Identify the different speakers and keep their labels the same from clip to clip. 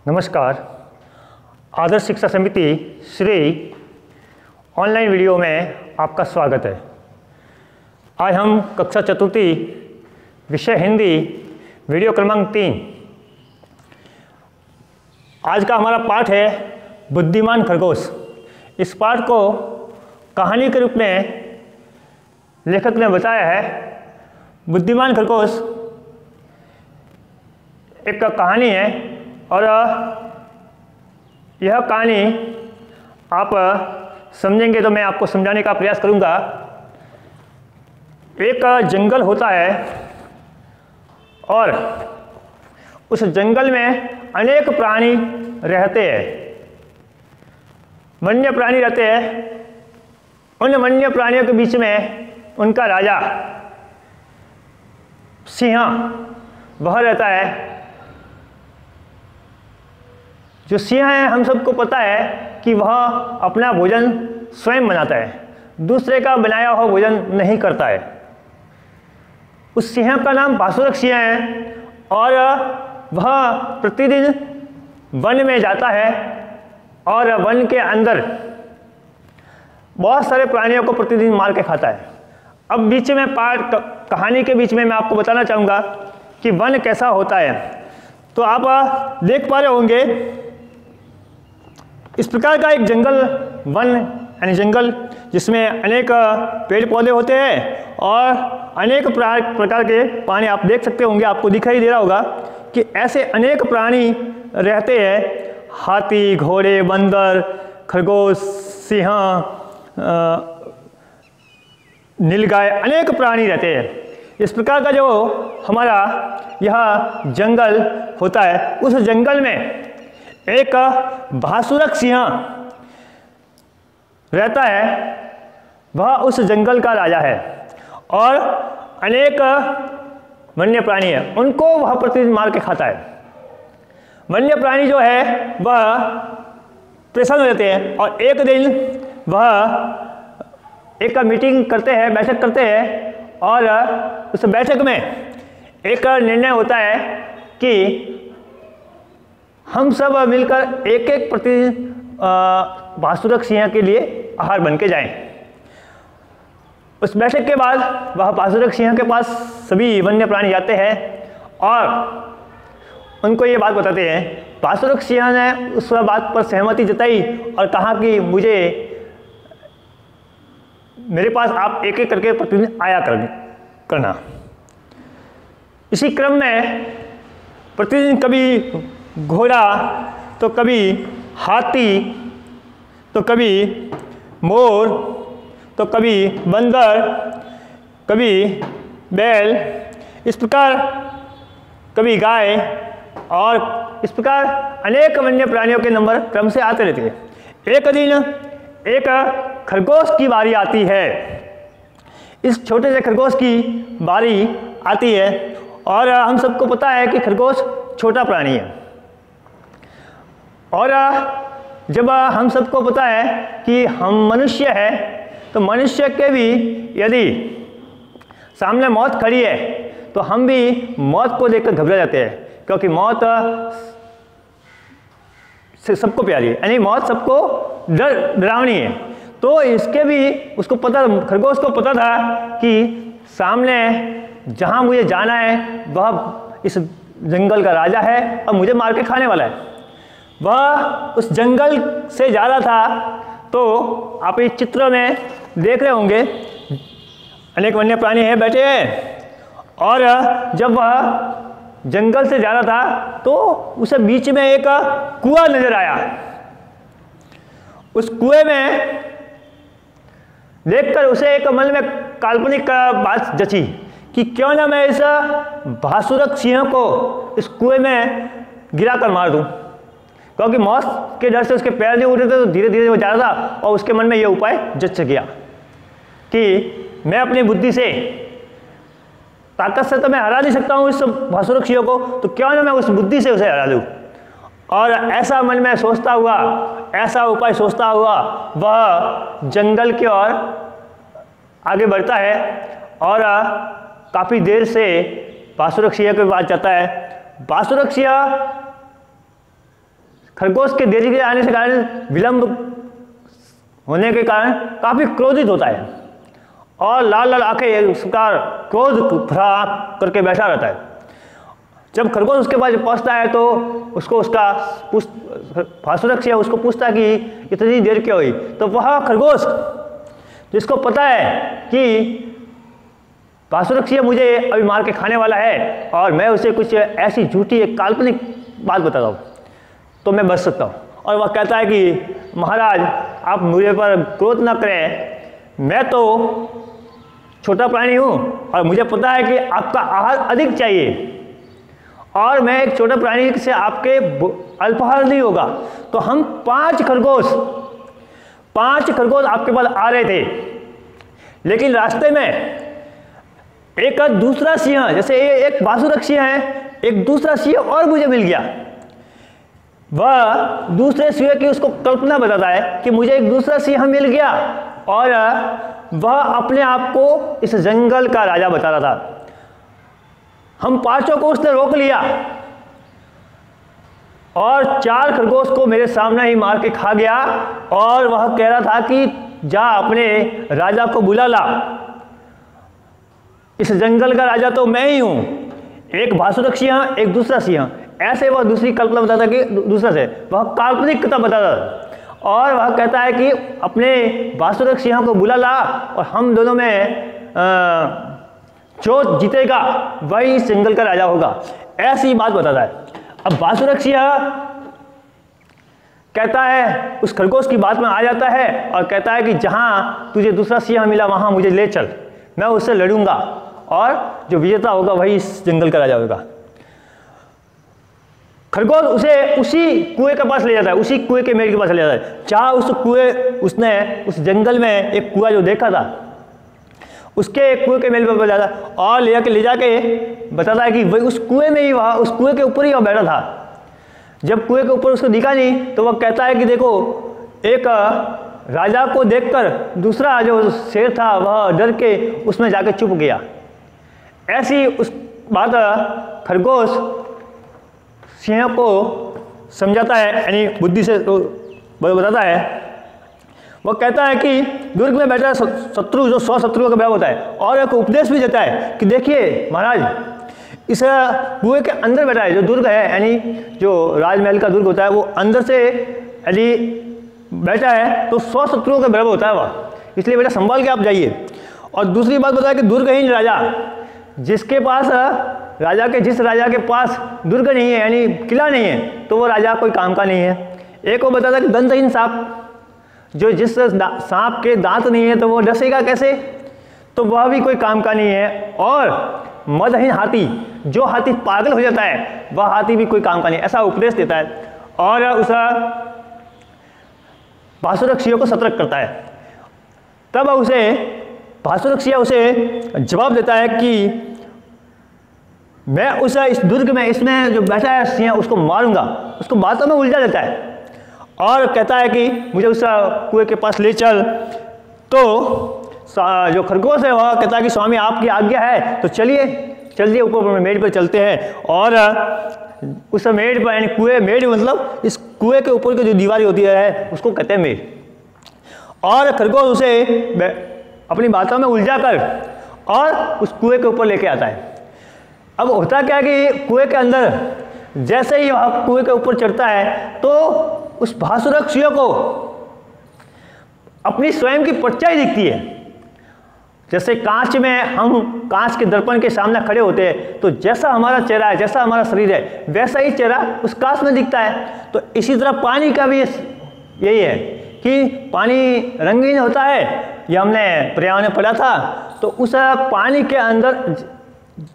Speaker 1: नमस्कार। आदर्श शिक्षा समिति श्री ऑनलाइन वीडियो में आपका स्वागत है। आज हम कक्षा चतुर्थी विषय हिंदी वीडियो क्रमांक 3। आज का हमारा पाठ है बुद्धिमान खरगोश। इस पाठ को कहानी के रूप में लेखक ने बताया है। बुद्धिमान खरगोश एक कहानी है और यह कहानी आप समझेंगे तो मैं आपको समझाने का प्रयास करूंगा। एक जंगल होता है और उस जंगल में अनेक प्राणी रहते हैं, वन्य प्राणी रहते हैं। उन वन्य प्राणियों के बीच में उनका राजा सिंह वह रहता है। जो सिंह है, हम सबको पता है कि वह अपना भोजन स्वयं बनाता है, दूसरे का बनाया हुआ भोजन नहीं करता है। उस सिंह का नाम भासुरक सिंह है और वह प्रतिदिन वन में जाता है और वन के अंदर बहुत सारे प्राणियों को प्रतिदिन मार के खाता है। अब बीच में कहानी के बीच में मैं आपको बताना चाहूँगा कि वन कैसा होता है। तो आप देख पा रहे होंगे इस प्रकार का एक जंगल, वन यानी जंगल, जिसमें अनेक पेड़ पौधे होते हैं और अनेक प्रकार के प्राणी आप देख सकते होंगे। आपको दिखाई दे रहा होगा कि ऐसे अनेक प्राणी रहते हैं। हाथी, घोड़े, बंदर, खरगोश, सिंह, नीलगाय, अनेक प्राणी रहते हैं। इस प्रकार का जो हमारा यह जंगल होता है, उस जंगल में एक भासुरक सिंह रहता है। वह उस जंगल का राजा है और अनेक वन्य प्राणी हैं, उनको वह प्रतिदिन मार के खाता है। वन्य प्राणी जो है वह प्रसन्न रहते हैं और एक दिन वह एक मीटिंग करते हैं, बैठक करते हैं और उस बैठक में एक निर्णय होता है कि हम सब मिलकर एक एक प्रतिदिन भासुरक सिंह के लिए आहार बन के जाएं। उस बैठक के बाद वह भासुरक सिंह के पास सभी वन्य प्राणी जाते हैं और उनको ये बात बताते हैं। भासुरक सिंह ने उस बात पर सहमति जताई और कहा कि मेरे पास आप एक एक करके प्रतिदिन आया करना। इसी क्रम में प्रतिदिन कभी घोड़ा, तो कभी हाथी, तो कभी मोर, तो कभी बंदर, कभी बैल, इस प्रकार कभी गाय, और इस प्रकार अनेक वन्य प्राणियों के नंबर क्रम से आते रहते हैं। एक दिन एक खरगोश की बारी आती है। इस छोटे से खरगोश की बारी आती है और हम सबको पता है कि खरगोश छोटा प्राणी है। और जब हम सबको पता है कि हम मनुष्य हैं, तो मनुष्य के भी यदि सामने मौत खड़ी है तो हम भी मौत को देखकर घबरा जाते हैं, क्योंकि मौत सबको प्यारी है, यानी मौत सबको डरावनी है। तो इसके भी उसको पता, खरगोश को पता था कि सामने जहाँ मुझे जाना है वह इस जंगल का राजा है और मुझे मार के खाने वाला है। वह उस जंगल से जा रहा था। तो आप इस चित्र में देख रहे होंगे अनेक वन्य प्राणी हैं, बैठे हैं, और जब वह जंगल से जा रहा था तो उसे बीच में एक कुआं नजर आया। उस कुएं में देखकर उसे एक मन में काल्पनिक बात जची कि क्यों ना मैं इस भासुरक सिंह को इस कुएं में गिरा कर मार दूं। क्योंकि मौत के डर से उसके पैर नहीं उठ रहे थे, तो धीरे धीरे वो जा रहा था और उसके मन में यह उपाय जच गया कि मैं अपनी बुद्धि से, ताकत से तो मैं हरा नहीं सकता हूँ इस भासुरक सिंह को, तो क्यों ना मैं उस बुद्धि से उसे हरा दूँ। और ऐसा मन में सोचता हुआ, ऐसा उपाय सोचता हुआ वह जंगल की ओर आगे बढ़ता है और काफ़ी देर से भासुरक सिंह के पास जाता है। भासुरक सिंह खरगोश के देरी के आने से कारण विलंब होने के कारण काफ़ी क्रोधित होता है और लाल लाल आंखें उसका क्रोध भरा करके बैठा रहता है। जब खरगोश उसके पास पहुंचता है तो उसको उसका भासुरक्ष उसको पूछता है कि इतनी देर क्यों हुई। तो वह खरगोश जिसको पता है कि भासुरक्ष मुझे अभी मार के खाने वाला है और मैं उसे कुछ ऐसी झूठी एक काल्पनिक बात बताता हूँ तो मैं बच सकता हूँ। और वह कहता है कि महाराज आप मुझे पर क्रोध न करें, मैं तो छोटा प्राणी हूँ और मुझे पता है कि आपका आहार अधिक चाहिए और मैं एक छोटा प्राणी से आपके अल्पाहार नहीं होगा। तो हम 5 खरगोश आपके पास आ रहे थे, लेकिन रास्ते में एक दूसरा सिंह, जैसे एक भासुरक्ष है, एक दूसरा सिंह और मुझे मिल गया। वह दूसरे सिंह की उसको कल्पना बताता है कि मुझे एक दूसरा सिंह मिल गया और वह अपने आप को इस जंगल का राजा बता रहा था। हम 5 को उसने रोक लिया और 4 खरगोश को मेरे सामने ही मार के खा गया और वह कह रहा था कि जा अपने राजा को बुला ला, इस जंगल का राजा तो मैं ही हूं। एक भासुरक्ष सिंह, एक दूसरा सिंह, ऐसे वह दूसरी कल्पना बताता कि दूसरा से वह काल्पनिक कथा बताता और वह कहता है कि अपने भासुरक्ष सिंह को बुला ला और हम दोनों में जो जीतेगा वही इस जंगल का राजा होगा, ऐसी बात बताता है। अब भासुरक्ष सिंह कहता है, उस खरगोश की बात में आ जाता है और कहता है कि जहां तुझे दूसरा सिंह मिला वहां मुझे ले चल, मैं उससे लड़ूंगा और जो विजेता होगा वही इस जंगल का राजा होगा। खरगोश उसे उसी कुएं के पास ले जाता है, उसी कुएं के मेढ़ के पास ले जाता है जहाँ उसने उस जंगल में एक कुआं जो देखा था उसके कुएं के मेढ़ पर जाता है और ले जाके बताता है कि वही उस कुएं में ही उस कुएं के ऊपर ही वह बैठा था। जब कुएं के ऊपर उसको दिखा नहीं तो वह कहता है कि देखो, एक राजा को देखकर दूसरा जो शेर था वह डर के उसमें जाके छुप गया। ऐसी उस बात खरगोश सिंह को समझाता है, यानी बुद्धि से बताता है। वह कहता है कि दुर्ग में बैठा शत्रु जो 100 शत्रुओं का बराबर होता है और एक उपदेश भी देता है कि देखिए महाराज, इस कुएं के अंदर बैठा है जो दुर्ग है, यानी जो राजमहल का दुर्ग होता है वो अंदर से यदि बैठा है तो 100 शत्रुओं का बराबर होता है वह, इसलिए बेटा संभाल के आप जाइए। और दूसरी बात बताया कि दुर्गहीन राजा, जिसके पास जिस राजा के पास दुर्ग नहीं है यानी किला नहीं है तो वो राजा कोई काम का नहीं है। एक वो बताता कि दंतहीन सांप, जो जिस सांप के दांत नहीं है तो वो डसेगा कैसे, तो वह भी कोई काम का नहीं है। और मदहीन हाथी, जो हाथी पागल हो जाता है वह हाथी भी कोई काम का नहीं, ऐसा उपदेश देता है और उस भासुरक्ष सिंह को सतर्क करता है। तब भासुरक्ष सिंह उसे जवाब देता है कि मैं इस दुर्ग में इसमें जो बैठा है सिंह उसको मारूंगा। उसको बातों में उलझा देता है और कहता है कि मुझे उस कुएं के पास ले चल। तो जो खरगोश है वह कहता है कि स्वामी आपकी आज्ञा है तो चलिए ऊपर मेढ़ पर चलते हैं। और उस मेढ़ पर, यानी मेढ़ मतलब इस कुएं के ऊपर की जो दीवार होती है उसको कहते हैं मेढ़। और खरगोश उसे अपनी बातों में उलझा कर और उस कुएं के ऊपर लेके आता है। अब होता क्या कि कुएं के अंदर जैसे ही वह कुएं के ऊपर चढ़ता है तो उस भासुरक्ष सिंह को अपनी स्वयं की परछाई दिखती है। जैसे कांच में हम कांच के दर्पण के सामने खड़े होते हैं तो जैसा हमारा चेहरा है, जैसा हमारा शरीर है, वैसा ही चेहरा उस कांच में दिखता है। तो इसी तरह पानी का भी यही है कि पानी रंगीन होता है, यह हमने पर्यावरण में पढ़ा था। तो उस पानी के अंदर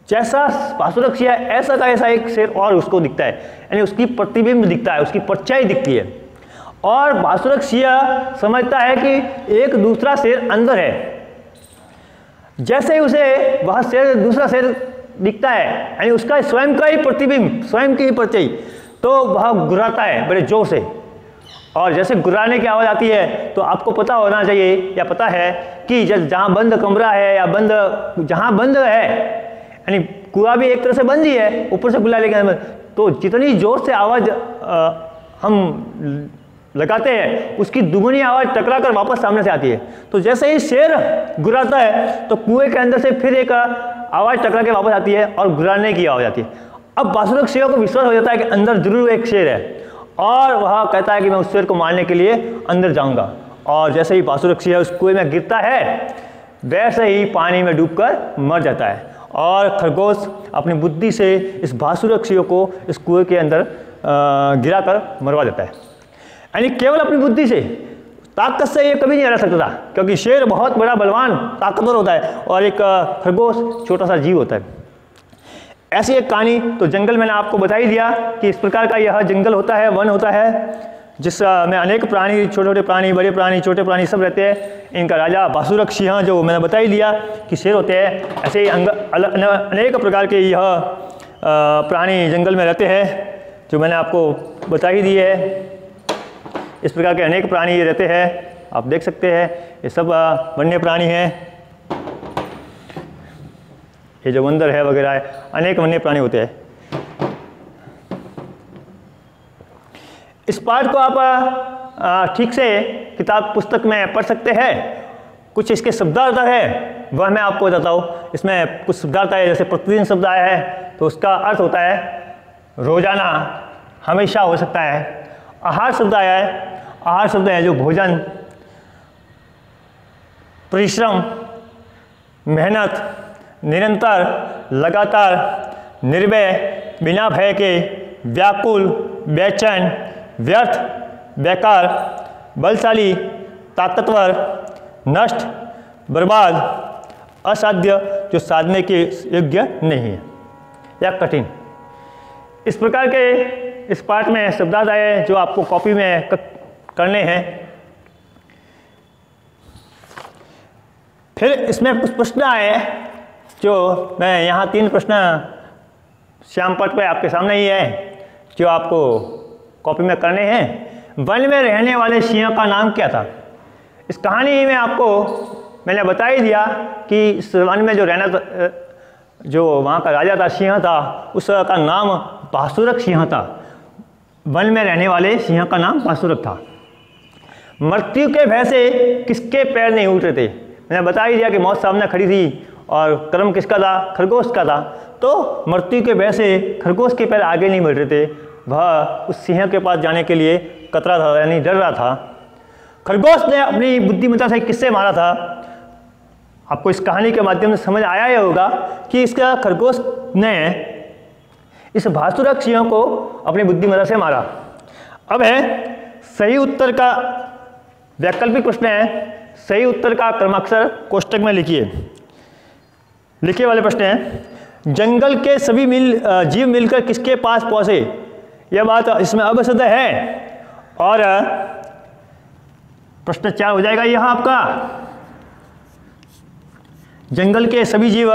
Speaker 1: जैसा भासुरक्ष सिंह है ऐसा का ऐसा एक शेर और उसको दिखता है, यानी उसकी प्रतिबिंब दिखता है, उसकी परछाई दिखती है। और भासुरक्ष सिंह समझता है कि एक दूसरा शेर अंदर है। जैसे ही उसे वह शेर दूसरा शेर दिखता है, यानी उसका स्वयं का ही प्रतिबिंब, स्वयं की ही परछाई, तो वह गुर्राता है बड़े जोर से। और जैसे गुर्राने की आवाज़ आती है तो आपको पता होना चाहिए या पता है कि जहाँ बंद कमरा है या जहाँ बंद है, यानी कुआं भी एक तरह से बंद ही है, ऊपर से गुल्ला लेके, तो जितनी जोर से आवाज़ हम लगाते हैं उसकी दुगुनी आवाज़ टकरा कर वापस सामने से आती है। तो जैसे ही शेर गुर्राता है तो कुएं के अंदर से फिर एक आवाज़ टकरा के वापस आती है और गुर्राने की आवाज़ आती है। अब बासुरक सिंह को विश्वास हो जाता है कि अंदर जरूर एक शेर है और वह कहता है कि मैं उस शेर को मारने के लिए अंदर जाऊंगा। और जैसे ही बासुरक सिंह उस कुएं में गिरता है वैसे ही पानी में डूबकर मर जाता है और खरगोश अपनी बुद्धि से इस बासुरक सिंह को इस कुएं के अंदर गिरा कर मरवा देता है। यानी केवल अपनी बुद्धि से, ताकत से ये कभी नहीं हरा सकता था, क्योंकि शेर बहुत बड़ा बलवान ताकतवर होता है और एक खरगोश छोटा सा जीव होता है। ऐसी एक कहानी तो जंगल मैंने आपको बता ही दिया कि इस प्रकार का यह जंगल होता है, वन होता है जिसमें अनेक प्राणी, छोटे छोटे प्राणी, बड़े प्राणी, छोटे प्राणी सब रहते हैं। इनका राजा बासुरक सिंह जो मैंने बता ही दिया कि शेर होते हैं, ऐसे ही अनेक प्रकार के यह प्राणी जंगल में रहते हैं जो मैंने आपको बता ही दिए है। इस प्रकार के अनेक प्राणी ये रहते हैं, आप देख सकते हैं ये सब वन्य प्राणी हैं। ये जो बंदर है वगैरह है, अनेक वन्य प्राणी होते हैं। इस पाठ को आप ठीक से किताब पुस्तक में पढ़ सकते हैं। कुछ इसके शब्दार्थ है वह मैं आपको बताता हूँ। इसमें कुछ शब्दार्थ है, जैसे प्रतिदिन शब्द आया है तो उसका अर्थ होता है रोजाना, हमेशा हो सकता है। आहार शब्द आया है, आहार शब्द है जो भोजन, परिश्रम, मेहनत, निरंतर, लगातार, निर्भय, बिना भय के, व्याकुल, बेचैन, व्यर्थ, बेकार, बलशाली, ताकतवर, नष्ट, बर्बाद, असाध्य, जो साधने के योग्य नहीं है या कठिन। इस प्रकार के इस पाठ में शब्दार्थ आए जो आपको कॉपी में करने हैं। फिर इसमें कुछ प्रश्न आए जो मैं यहाँ 3 प्रश्न श्याम पट पे आपके सामने ही है जो आपको कॉपी में करने हैं। वन में रहने वाले सिंह का नाम क्या था? इस कहानी में आपको मैंने बता ही दिया कि इस वन में जो रहना, जो वहाँ का राजा था, सिंह था, उसका नाम बासुरक सिंह था। वन में रहने वाले सिंह का नाम बासुरक था। मृत्यु के भय से किसके पैर नहीं उठ रहे थे? मैंने बता ही दिया कि मौत सामने खड़ी थी और कर्म किसका था? खरगोश का था। तो मृत्यु के भय से खरगोश के पैर आगे नहीं बढ़ रहे थे, वह उस सिंह के पास जाने के लिए कतरा था, यानी डर रहा था। खरगोश ने अपनी बुद्धिमत्ता से किससे मारा था? आपको इस कहानी के माध्यम से समझ आया ही होगा कि इसका खरगोश ने इस बासुरक सिंह को अपनी बुद्धिमत्ता से मारा। अब है सही उत्तर का वैकल्पिक प्रश्न है। सही उत्तर का क्रमाक्षर कोष्टक में लिखिए। लिखे वाले प्रश्न है, जंगल के सभी जीव मिलकर किसके पास पहुंचे? यह बात इसमें अवसद है और प्रश्न 4 हो जाएगा यह आपका। जंगल के सभी जीव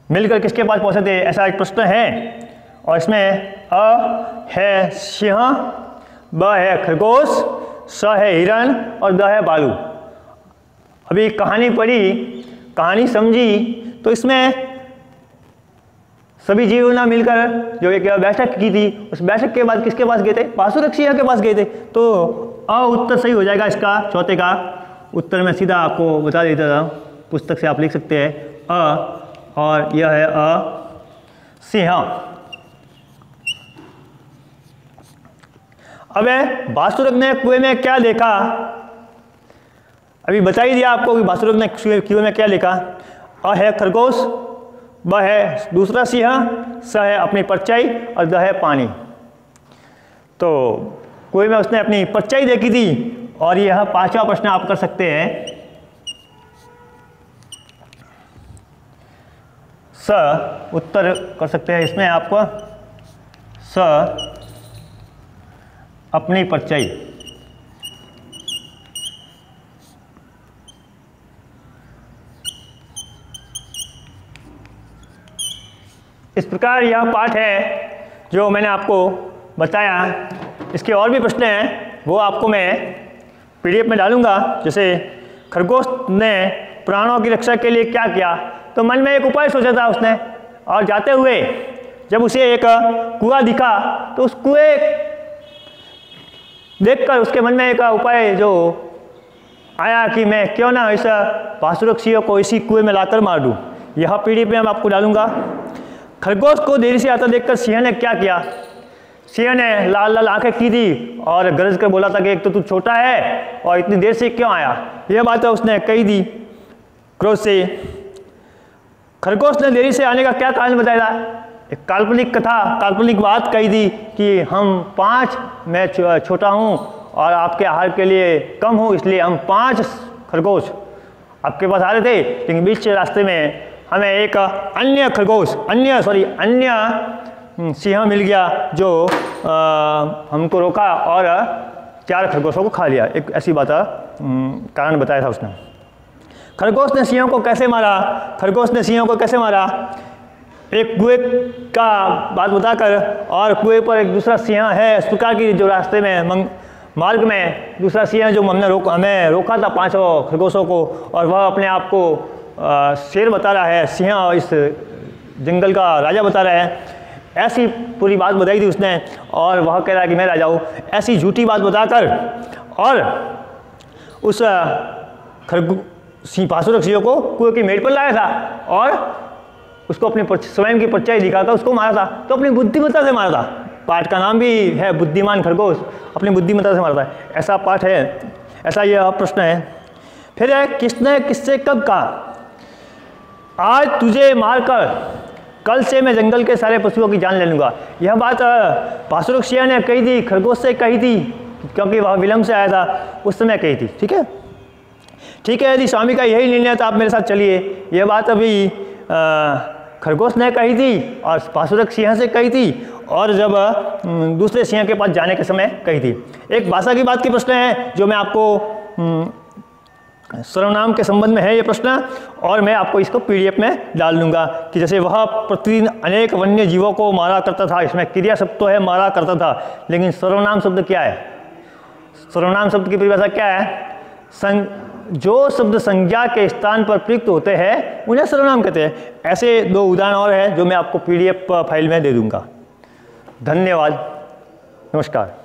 Speaker 1: मिलकर किसके पास पहुंचे थे, ऐसा एक प्रश्न है और इसमें अ है सिंह, ब है खरगोश, स है हिरण और द है भालू। अभी कहानी पढ़ी, कहानी समझी तो इसमें सभी जीवों ने मिलकर जो एक बैठक की थी, उस बैठक के बाद किसके पास गए थे? बासुरक सिंह के पास गए थे। तो अ उत्तर सही हो जाएगा इसका। चौथे का उत्तर मैं सीधा आपको बता देता था, पुस्तक से आप लिख सकते हैं अ, और यह है अ सिंह। अब है बासुरक ने कुएं में क्या देखा? अभी बता ही दिया आपको कि बासुरक ने कुएं में क्या देखा। अ है खरगोश, ब है दूसरा सिंह, स है अपनी परछाई और द है पानी। तो कुएं में उसने अपनी परछाई देखी थी और यह 5वां प्रश्न आप कर सकते हैं। स उत्तर कर सकते हैं इसमें आपको, स अपनी परछाई। इस प्रकार यह पाठ है जो मैंने आपको बताया। इसके और भी प्रश्न हैं वो आपको मैं PDF में डालूंगा। जैसे खरगोश ने प्राणों की रक्षा के लिए क्या किया? तो मन में एक उपाय सोचा था उसने, और जाते हुए जब उसे एक कुआं दिखा तो उस कुएं देखकर उसके मन में एक उपाय जो आया कि मैं क्यों ना इस भासुरक सिंह को इसी कुएं में लाकर मार दूं। यह पीढ़ी पे मैं आपको डालूंगा। खरगोश को देरी से आता देखकर सिंह ने क्या किया, सिंह ने लाल लाल आंखें की दी और गरज कर बोला था कि एक तो तू छोटा है और इतनी देर से क्यों आया। यह बात उसने कही दी क्रोध से। खरगोश ने देरी से आने का क्या कारण बताया, एक काल्पनिक कथा, काल्पनिक बात कही दी कि हम 5, मैं छोटा हूँ और आपके आहार के लिए कम हूँ, इसलिए हम 5 खरगोश आपके पास आ रहे थे, लेकिन बीच रास्ते में हमें एक अन्य खरगोश अन्य सिंह मिल गया जो हमको रोका और 4 खरगोशों को खा लिया। एक ऐसी बात कारण बताया था उसने। खरगोश ने सिंह को कैसे मारा, खरगोश ने सिंह को कैसे मारा, एक कुएं का बात बताकर, और कुएं पर एक दूसरा सिंह है इस प्रकार की, जो रास्ते में मार्ग में दूसरा सिंह जो हमें रोका था 5 खरगोशों को, और वह अपने आप को शेर बता रहा है, सिंह इस जंगल का राजा बता रहा है। ऐसी पूरी बात बताई थी उसने, और वह कह रहा है कि मैं राजा हूँ। ऐसी झूठी बात बताकर और उस भासुरक सिंह को कुएं की मेड़ पर लाया था और उसको अपनी स्वयं की परछाई दिखाकर उसको मारा था। तो अपनी बुद्धिमत्ता से मारा था। पाठ का नाम भी है बुद्धिमान खरगोश, अपनी बुद्धिमत्ता से मारा था, ऐसा पाठ है, ऐसा यह प्रश्न है। फिर है किसने किससे कब कहा, आज तुझे मारकर कल से मैं जंगल के सारे पशुओं की जान ले लूँगा। यह बात भासुरक सिंह ने कही थी, खरगोश से कही थी, क्योंकि वह विलम्ब से आया था, उस समय कही थी। ठीक है, ठीक है, यदि स्वामी का यही निर्णय तो आप मेरे साथ चलिए। यह बात अभी खरगोश ने कही थी और भासुरक सिंह से कही थी, और जब दूसरे सिंह के पास जाने के समय कही थी। एक भाषा की बात के प्रश्न है जो मैं आपको सर्वनाम के संबंध में है ये प्रश्न, और मैं आपको इसको PDF में डाल दूंगा कि जैसे वह प्रतिदिन अनेक वन्य जीवों को मारा करता था, इसमें क्रिया शब्द तो है मारा करता था, लेकिन सर्वनाम शब्द क्या है, सर्वनाम शब्द की परिभाषा क्या है, जो शब्द संज्ञा के स्थान पर प्रयुक्त होते हैं उन्हें सर्वनाम कहते हैं। ऐसे 2 उदाहरण और हैं जो मैं आपको PDF फाइल में दे दूंगा। धन्यवाद, नमस्कार।